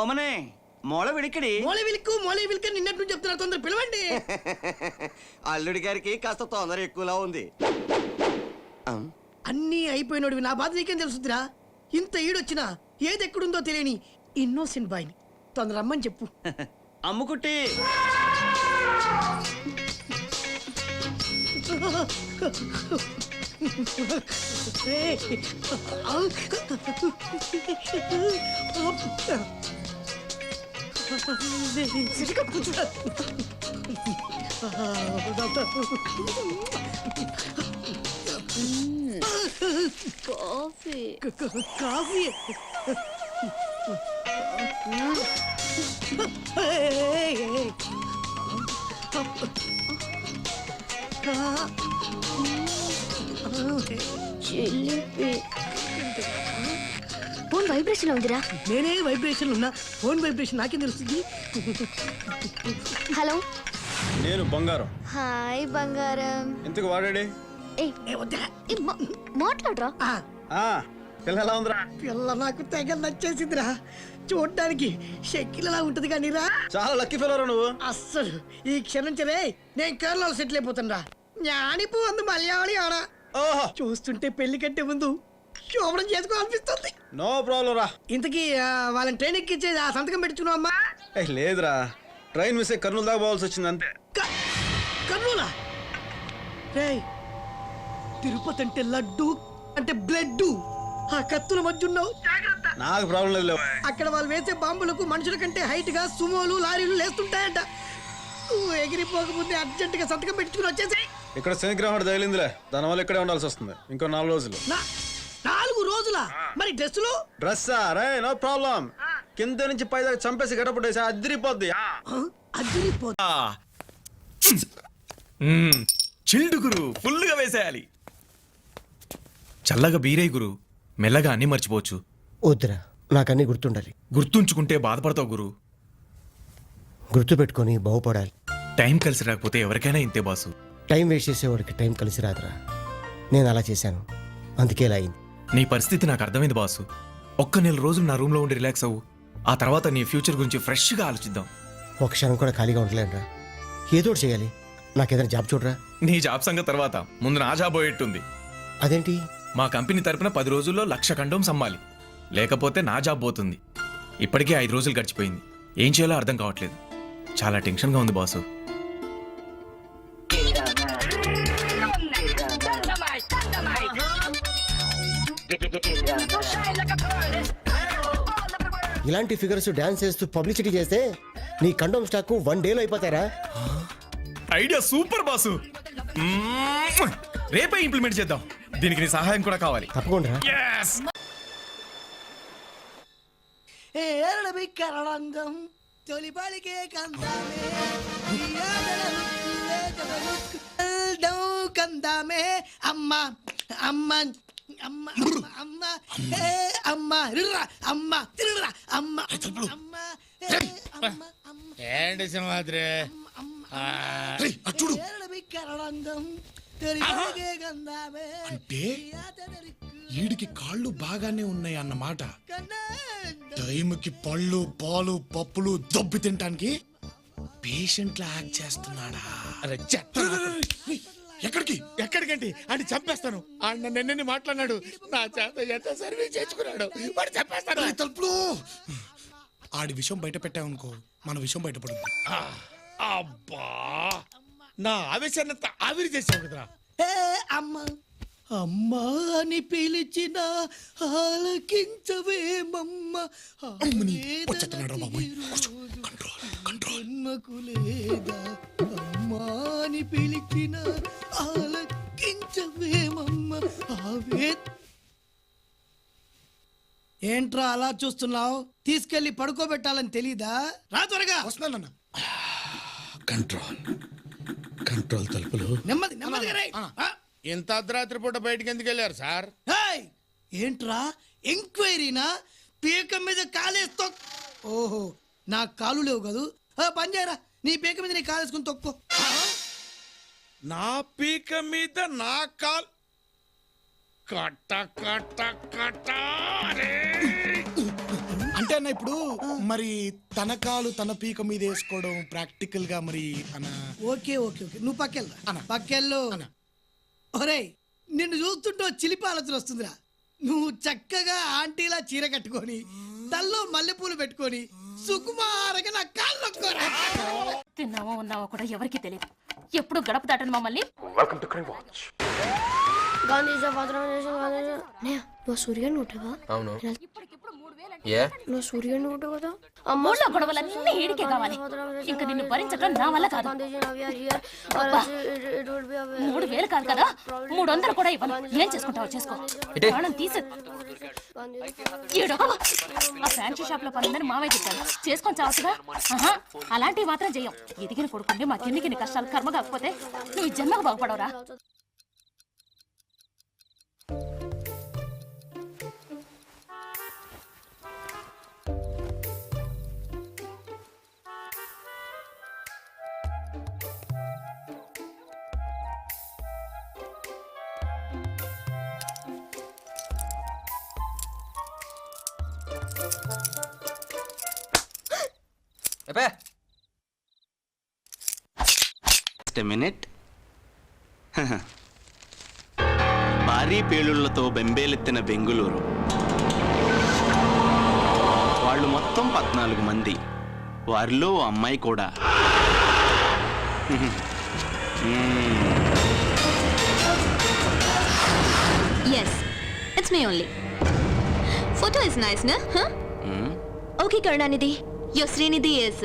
ఓమనే మూల విడికిడి మూల విలికి నిన్నట్టు చెప్తున్నారు, తొందర పిలవండి. అల్లుడి గారికి కాస్త తొందర ఎక్కువలా ఉంది. అన్నీ అయిపోయినోడివి, నా బాధ నీకేం తెలుసుదిరా? ఇంత ఈడొచ్చినా ఏది ఎక్కడుందో తెలియని ఇన్నోసెంట్ బాయ్ని తొందర రమ్మని చెప్పు. Ammukutti coffee coffee phone vibration ఉందిరా. నేనే వైబ్రేషన్ ఉన్నా, ఫోన్ వైబ్రేషన్ నాకేం తెలుస్తుంది? హలో, నేను బంగారం. హాయ్ బంగారం. ఇంతకు వాడాడే మాట్లాడరా. పిల్ల ఎలా ఉందిరా? పిల్ల నాకు తెగ నచ్చేసిందిరా. చూడ్డానికి షెక్కిలలా ఉంటది కానీ రా, చాలా లక్కీ ఫెలోరా నువ్వు. అస్సలు ఈ క్షణం చరే నేను కేరళలో సెటిల్ అయిపోతాను రా. జ్ఞానిపు అందు మలయాళి ఆడా. చూస్తుంటే పెళ్లి కంటే ముందు శోభనం చేసుకోవాలనిపిస్తుంది. నో ప్రాబ్లం రా. ఇంతకీ వాళ్ళని ట్రైన్ ఎక్కించే ఆ సంతకం పెట్టుకున్నావు అమ్మా? లేదురా, ట్రైన్ మిస్ అయ్యి కర్నూలు దాకా పోవాల్సి వచ్చింది అంతే. కర్నూలా? రేయ్, తిరుపతి అంటే లడ్డు అంటే బ్లడ్. ఆ కత్తుల మధ్య ఉన్నావు, జాగ్రత్త. నాకు ప్రాబ్లం లేదు. అక్కడ వాళ్ళు వేసే బాంబులకు మనుషుల కంటే హైట్ గా సుమోలు లారీలు లేస్తుంటాయంట. నువ్వు ఎగిరిపోకముందే అర్జెంట్ గా సంతకం పెట్టుకుని వచ్చేసి. ఇక్కడ శనిగ్రహం తగిలిందిలే, దానివల్ల ఇక్కడే ఉండాల్సి వస్తుంది ఇంకో 4 రోజులు. 4 రోజులా? మరి డ్రెస్సులు? డ్రెస్సా? రే నో ప్రాబ్లం, కింద నుంచి పై దాకా చంపేసి గడపడేసి అదిరిపోద్ది. అదిరిపోద్ది. చిల్డు గురు, ఫుల్గా వేసేయాలి. చల్లగా బీరై గురు, మెల్లగా అన్ని మర్చిపోవచ్చు. వద్దురా, నాకన్నీ గుర్తుండాలి. గుర్తుంచుకుంటే బాధపడతావు గురు. గుర్తుపెట్టుకొని బాగుపడాలి. టైం కలిసి రాకపోతే ఎవరికైనా ఇంతే బాసు. టైం వేస్ట్ చేసేవాడికి టైం కలిసి రాదురా. నేను అలా చేశాను, అందుకే ఇలా అయింది. నీ పరిస్థితి నాకు అర్థమైంది బాసు. ఒక్క 4 రోజులు నా రూమ్లో ఉండి రిలాక్స్ అవ్వు. ఆ తర్వాత నీ ఫ్యూచర్ గురించి ఫ్రెష్గా ఆలోచిద్దాం. ఒక క్షణం కూడా ఖాళీగా ఉండలేనురా. ఏదో ఒకటి చేయాలి. నాకేదైనా జాబ్ చూడరా. నీ జాబ్ సంగతి తర్వాత, ముందు నా జాబ్ పోయేట్టుంది. అదేంటి? మా కంపెనీ తరపున 10 రోజుల్లో 1,00,000 కండోమ్స్ అమ్మాలి, లేకపోతే నా జాబ్ పోతుంది. ఇప్పటికే 5 రోజులు గడిచిపోయింది, ఏం చేయాలో అర్థం కావట్లేదు. చాలా టెన్షన్గా ఉంది బాసు. ఇలాంటి ఫిగర్స్ డాన్స్ చేస్తూ పబ్లిసిటీ చేస్తే నీ కండోమ్ స్టాక్ 1 డేలో అయిపోతారా? Idea super boss. రేపే ఇంప్లిమెంట్ చేద్దాం. దీనికి నీ సహాయం కూడా కావాలి. తప్పకుండా. కందామే అమ్మా అమ్మా అమ్మ అమ్మ అమ్మ అమ్మ తిరురా అమ్మ అమ్మ ఏంటి సింహాద్రి అంటే వీడికి కాళ్ళు బాగానే ఉన్నాయి అన్నమాట. టైంకి పళ్ళు పాలు పప్పులు దొబ్బి తినటానికి పేషెంట్ లా యాక్ట్ చేస్తున్నాడా? ఎక్కడికంటే అని చంపేస్తాను. అన్న నిన్నని మాట్లాడినాడు, నా చేత ఎంత సర్వీస్ చేసుకున్నాడు, వాడు చంపేస్తాను. తలుపులు ఆడి విషయం బయట పెట్టావనుకో, మన విషయం బయటపడుతుంది. అబ్బా, నా ఆవేశాన్నంతా ఆవిరి చేసావు కదరా. అమ్మ అమ్మా అని పిలిచిన ఆలకించవేమమ్మ. అమ్మా అని పిలిచిన ఆలకించవేమమ్మ. ఏంట్రా అలా చూస్తున్నావు? తీసుకెళ్లి పడుకోబెట్టాలని తెలీదా? రా త్వరగా. వస్తున్నానన్న. కంట్రోల్ కంట్రోల్ తలుపులు నెమ్మది నెమ్మదిగా రా. ఇంత అర్ధరాత్రి పూట బయటికి ఎందుకు వెళ్ళారు సార్? ఏంట్రా ఎంక్వైరీనా? పీక మీద కాలేస్తో. ఓహో, నా కాలు లేవు కదూ. పని చేయరా, నీ పీక మీద నీ కాలేసుకుని తొక్కో. నా పీక మీద నా కాల్ కట్ట కట్ట కట్ట. అంటే అన్న ఇప్పుడు మరి తన కాలు తన పీక మీద వేసుకోవడం ప్రాక్టికల్ గా మరి అన్న ఓకే ఓకే ఓకే నువ్వు పక్కెళ్ళరా అన్న. పక్కెళ్ళు అన్న. ఒరేయ్ నిన్ను చూస్తుంటే ఓ చిలిపి ఆలోచన వస్తుందిరా నువ్వు చక్కగా ఆంటీలా చీర కట్టుకొని తల్లో మల్లెపూలు పెట్టుకొని సుకుమారగా నా కాళ్ళు నొక్కోరా. తిన్నావో ఉన్నావో కూడా ఎవరికి తెలియదు. ఎప్పుడు గడప దాటను మమ్మల్ని. నువ్వు సూర్యుని ఉంటావా? అవును ఇప్పటికిప్పుడు 3000 ఏ నువ్వు సూర్యుని ఉంటావు కదా. ఊళ్ళో గొడవలన్నీ ఈడికే కావాలి. ఇంక నిన్ను భరించడం నా వల్ల కాదు. అబ్బా, 3000 కాదు కదా, 300 కూడా ఇవ్వను. ఏం చేసుకుంటావో చేసుకో. ఇటే. ప్రాణం తీసి ఈడు. ఆ ఫ్యాన్సీ షాప్ లో పనుందని మావయ్య చెప్పాడు. చేసుకొని చావచ్చుగా. ఆహా, అలాంటివి మాత్రం చెయ్యం. ఎదిగిన కొడుకుండి మా కిందికి కష్టాలు కర్మ కాకపోతే నువ్వు ఈ జన్మకు బాగుపడవురా. ఎపే జస్ట్ మినిట్. భారీ పేలుళ్లతో బెంబేలెత్తిన బెంగుళూరు. వాళ్ళు మొత్తం 14 మంది, వారిలో ఓ అమ్మాయి కూడా. Yes, it's me only. Photo is nice, na? Huh? Okay, Karunanidhi. Your Srinidhi is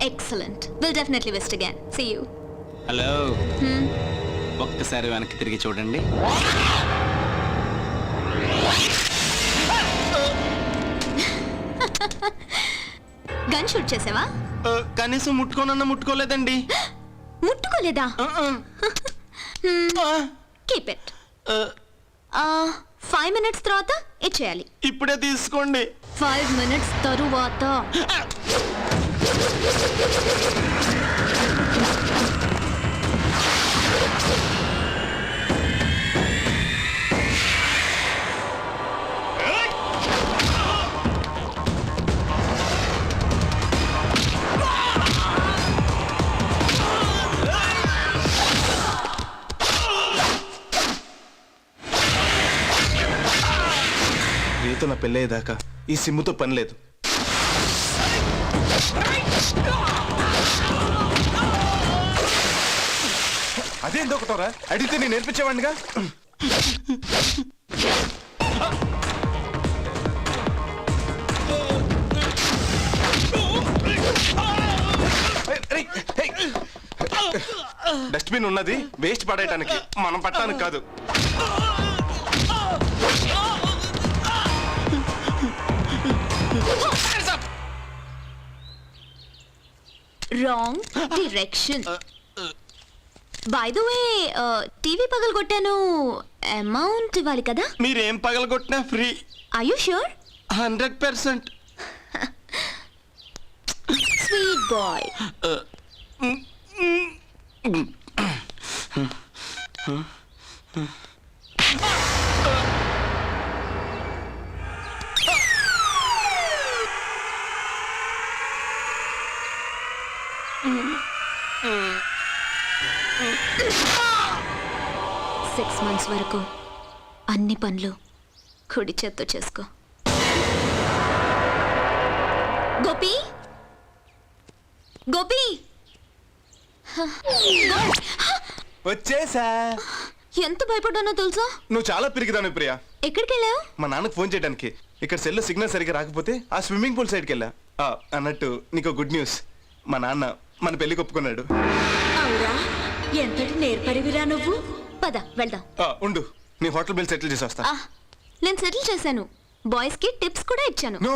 excellent. We'll definitely visit again. See you. Hello, ఒక్కసారి వెనక్కి తిరిగి చూడండి. గన్ షూట్ చేసావా? కనీసం ముట్టుకోనన్నా ముట్టుకోలేదండి. ముట్టుకోలేదా? Keep it. 5 minutes తర్వాత ఇచ్చేయాలి. ఇప్పుడే తీసుకోండి. 5 minutes తరువాత. రీతో నా పెళ్ళయ్యేదాకా ఈ సిమ్ముతో పని లేదు. అదేందో ఒకటోరా, అడిగితే నేను నేర్పించేవాడిగా. డస్ట్బిన్ ఉన్నది వేస్ట్ పడేయటానికి, మనం పట్టడానికి కాదు. Wrong direction. By the way, TV పగలగొట్టాను. అమౌంట్ ఇవ్వాలి కదా? మీరేం పగలగొట్టినా free. Are you sure? 100%. Sweet boy. Six months వరకు అన్ని పనులు కుడి చేత్తో చేసుకో. గోపి, గోపి, వచ్చేసా. ఎంత భయపడ్డానో తెలుసా? నువ్వు చాలా పిరికిదాను ప్రియా. ఎక్కడికి వెళ్ళావు? మా నాన్నకు ఫోన్ చేయడానికి. ఇక్కడ సెల్ సిగ్నల్ సరిగ్గా రాకపోతే ఆ స్విమ్మింగ్ పూల్ సైడ్కి వెళ్ళా. అన్నట్టు నీకు గుడ్ న్యూస్, మా నాన్న మన పెళ్లికి ఒప్పుకున్నాడు. అవురా, ఎంతటి నేర్పరివిరా నువ్వు. పద వెళ్దాం. ఉండు, నీ హోటల్ బిల్ సెటిల్ చేసి వస్తా. నేను సెటిల్ చేశాను. బాయ్స్ కి టిప్స్ కూడా ఇచ్చాను. నో,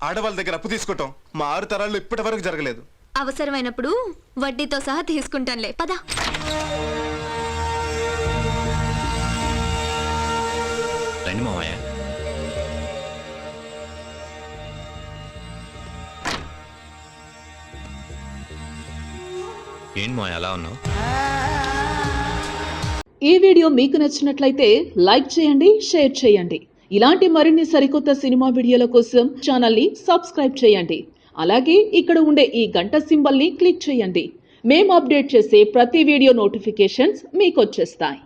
ఆడవాళ్ళ దగ్గర అప్పు తీసుకోవటం మా 6 తరాల్లో ఇప్పటి వరకు జరగలేదు. అవసరమైనప్పుడు వడ్డీతో సహా తీసుకుంటానులే. పద. రండి మావయ్య. ఏంటి మావయ్య అలా ఉన్నావు? ఈ వీడియో మీకు నచ్చినట్లయితే లైక్ చేయండి, షేర్ చేయండి. ఇలాంటి మరిన్ని సరికొత్త సినిమా వీడియోల కోసం ఛానల్ని సబ్స్క్రైబ్ చేయండి. అలాగే ఇక్కడ ఉండే ఈ గంట సింబల్ని క్లిక్ చేయండి. మేము అప్డేట్ చేసే ప్రతి వీడియో నోటిఫికేషన్స్ మీకు వచ్చేస్తాయి.